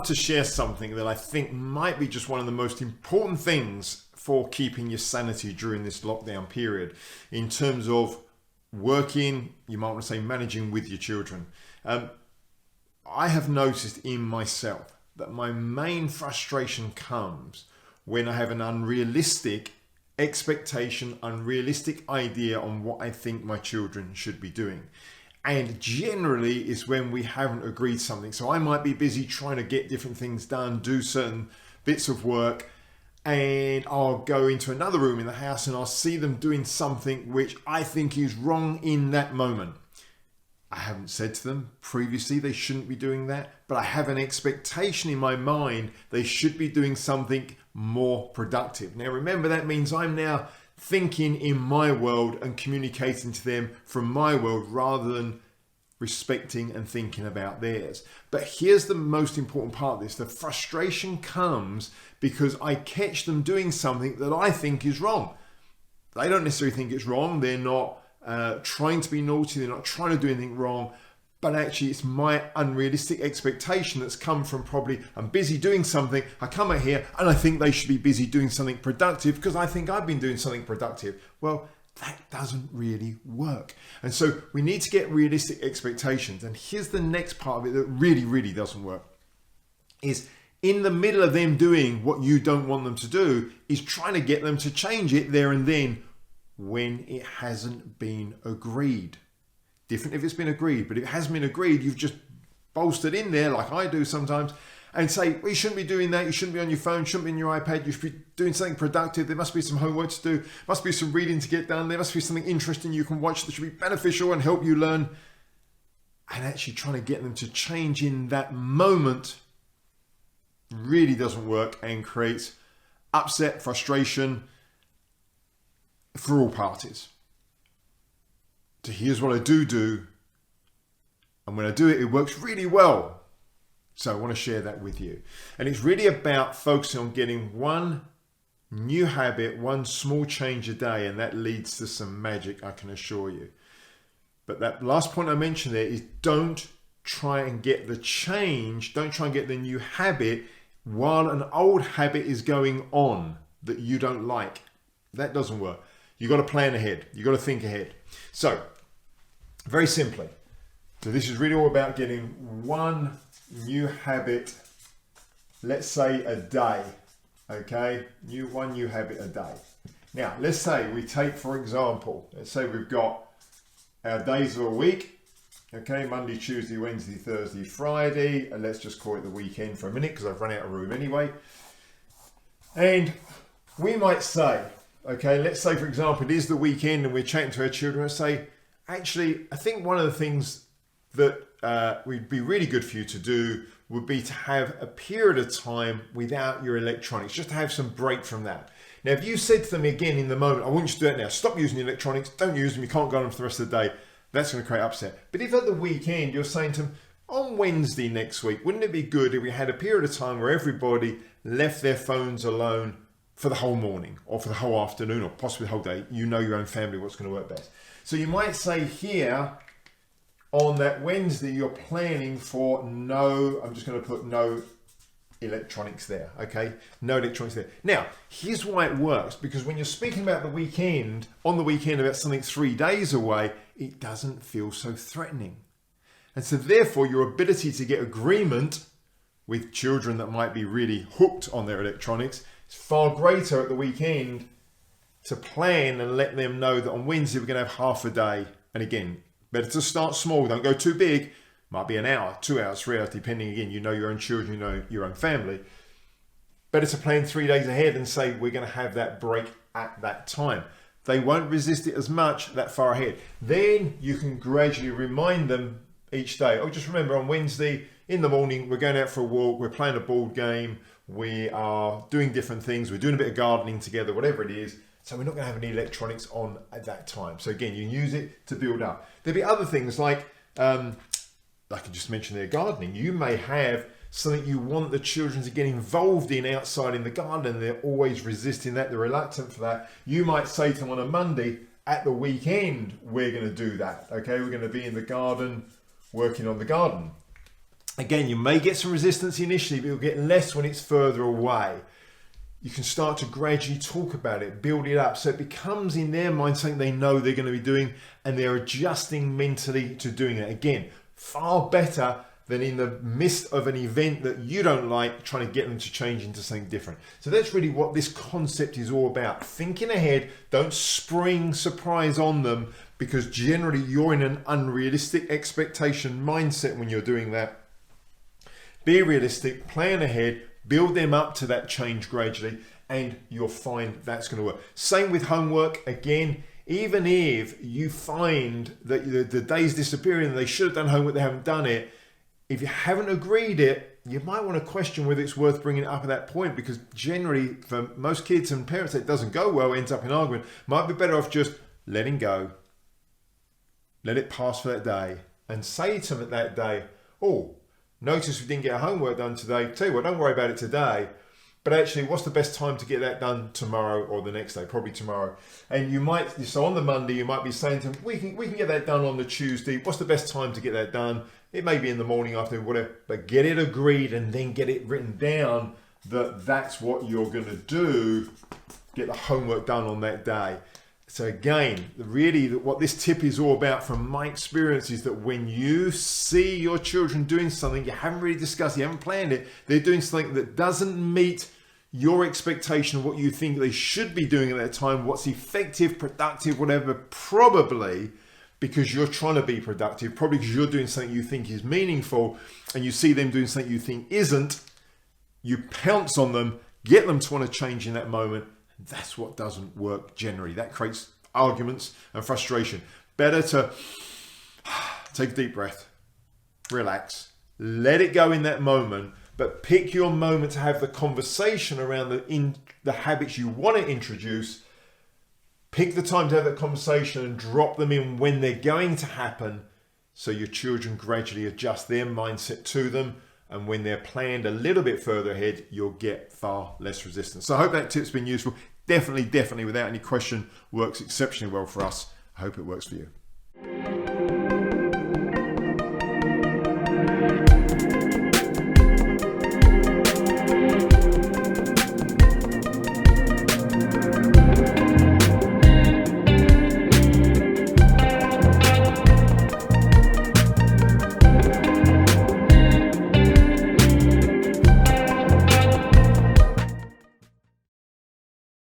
to share something that I think might be just one of the most important things for keeping your sanity during this lockdown period in terms of working, you might want to say managing with your children. I have noticed in myself that my main frustration comes when I have an unrealistic expectation, unrealistic idea on what I think my children should be doing. And generally it's when we haven't agreed something. So I might be busy trying to get different things done, do certain bits of work, and I'll go into another room in the house and I'll see them doing something which I think is wrong in that moment. I haven't said to them previously they shouldn't be doing that, but I have an expectation in my mind they should be doing something more productive. Now remember, that means I'm now thinking in my world and communicating to them from my world rather than respecting and thinking about theirs. But here's the most important part of this. The frustration comes because I catch them doing something that I think is wrong. They don't necessarily think it's wrong. They're not trying to be naughty. They're not trying to do anything wrong. But actually it's my unrealistic expectation that's come from probably I'm busy doing something. I come out here and I think they should be busy doing something productive because I think I've been doing something productive. Well, that doesn't really work. And so we need to get realistic expectations. And here's the next part of it that really, really doesn't work is in the middle of them doing what you don't want them to do is trying to get them to change it there and then when it hasn't been agreed. Different if it's been agreed, but if it hasn't been agreed, you've just bolstered in there like I do sometimes and say, well, you shouldn't be doing that. You shouldn't be on your phone, shouldn't be on your iPad. You should be doing something productive. There must be some homework to do. Must be some reading to get done. There must be something interesting you can watch that should be beneficial and help you learn. And actually trying to get them to change in that moment really doesn't work and creates upset, frustration for all parties. So here's what I do. And when I do it, it works really well. So I want to share that with you. And it's really about focusing on getting one new habit, one small change a day. And that leads to some magic, I can assure you. But that last point I mentioned there is don't try and get the change. Don't try and get the new habit while an old habit is going on that you don't like. That doesn't work. You've got to plan ahead. You've got to think ahead. So very simply, so this is really all about getting one new habit, let's say a day, okay? One new habit a day. Now, let's say we take, for example, let's say we've got our days of a week, okay? Monday, Tuesday, Wednesday, Thursday, Friday, and let's just call it the weekend for a minute because I've run out of room anyway. And we might say, okay, let's say, for example, it is the weekend and we're chatting to our children and say, actually, I think one of the things that would be really good for you to do would be to have a period of time without your electronics, just to have some break from that. Now, if you said to them again in the moment, I want you to do it now, stop using the electronics, don't use them, you can't go on them for the rest of the day, that's going to create upset. But if at the weekend you're saying to them, on Wednesday next week, wouldn't it be good if we had a period of time where everybody left their phones alone for the whole morning or for the whole afternoon or possibly the whole day? You know your own family, what's going to work best. So you might say here on that Wednesday, you're planning for no, I'm just going to put no electronics there, okay? No electronics there. Now, here's why it works, because when you're speaking about the weekend, on the weekend about something 3 days away, it doesn't feel so threatening. And so therefore, your ability to get agreement with children that might be really hooked on their electronics is far greater at the weekend to plan and let them know that on Wednesday we're going to have half a day. And again, better to start small, don't go too big. Might be an hour, 2 hours, 3 hours, depending, again, you know your own children, you know your own family. Better to plan 3 days ahead and say we're going to have that break at that time. They won't resist it as much that far ahead. Then you can gradually remind them each day. Oh, just remember on Wednesday in the morning, we're going out for a walk, we're playing a board game, we are doing different things, we're doing a bit of gardening together, whatever it is. So we're not going to have any electronics on at that time. So again, you can use it to build up. There'll be other things like I just mentioned there, gardening. You may have something you want the children to get involved in outside in the garden. They're always resisting that. They're reluctant for that. You might say to them on a Monday, at the weekend, we're going to do that. Okay, we're going to be in the garden, working on the garden. Again, you may get some resistance initially, but you'll get less when it's further away. You can start to gradually talk about it, build it up, so it becomes in their mind something they know they're going to be doing, and they're adjusting mentally to doing it. Again, far better than in the midst of an event that you don't like, trying to get them to change into something different. So that's really what this concept is all about. Thinking ahead, don't spring surprise on them, because generally you're in an unrealistic expectation mindset when you're doing that. Be realistic, plan ahead, build them up to that change gradually, and you'll find that's going to work. Same with homework. Again, even if you find that the day's disappearing and they should have done homework, they haven't done it, if you haven't agreed it, you might want to question whether it's worth bringing it up at that point, because generally for most kids and parents it doesn't go well, ends up in argument. Might be better off just letting go, let it pass for that day, and say to them that day, oh, notice we didn't get our homework done today. Tell you what, don't worry about it today. But actually, what's the best time to get that done tomorrow or the next day? Probably tomorrow. And you might, so on the Monday, you might be saying to them, we can get that done on the Tuesday. What's the best time to get that done? It may be in the morning, afternoon, whatever. But get it agreed and then get it written down that that's what you're going to do. Get the homework done on that day. So again, really what this tip is all about from my experience is that when you see your children doing something you haven't really discussed, you haven't planned it, they're doing something that doesn't meet your expectation of what you think they should be doing at that time, what's effective, productive, whatever, probably because you're trying to be productive, probably because you're doing something you think is meaningful and you see them doing something you think isn't, you pounce on them, get them to want to change in that moment. That's what doesn't work generally. That creates arguments and frustration. Better to take a deep breath, relax, let it go in that moment, but pick your moment to have the conversation around the habits you want to introduce. Pick the time to have that conversation and drop them in when they're going to happen, so your children gradually adjust their mindset to them. And when they're planned a little bit further ahead, you'll get far less resistance. So I hope that tip's been useful. Definitely, without any question, works exceptionally well for us. I hope it works for you.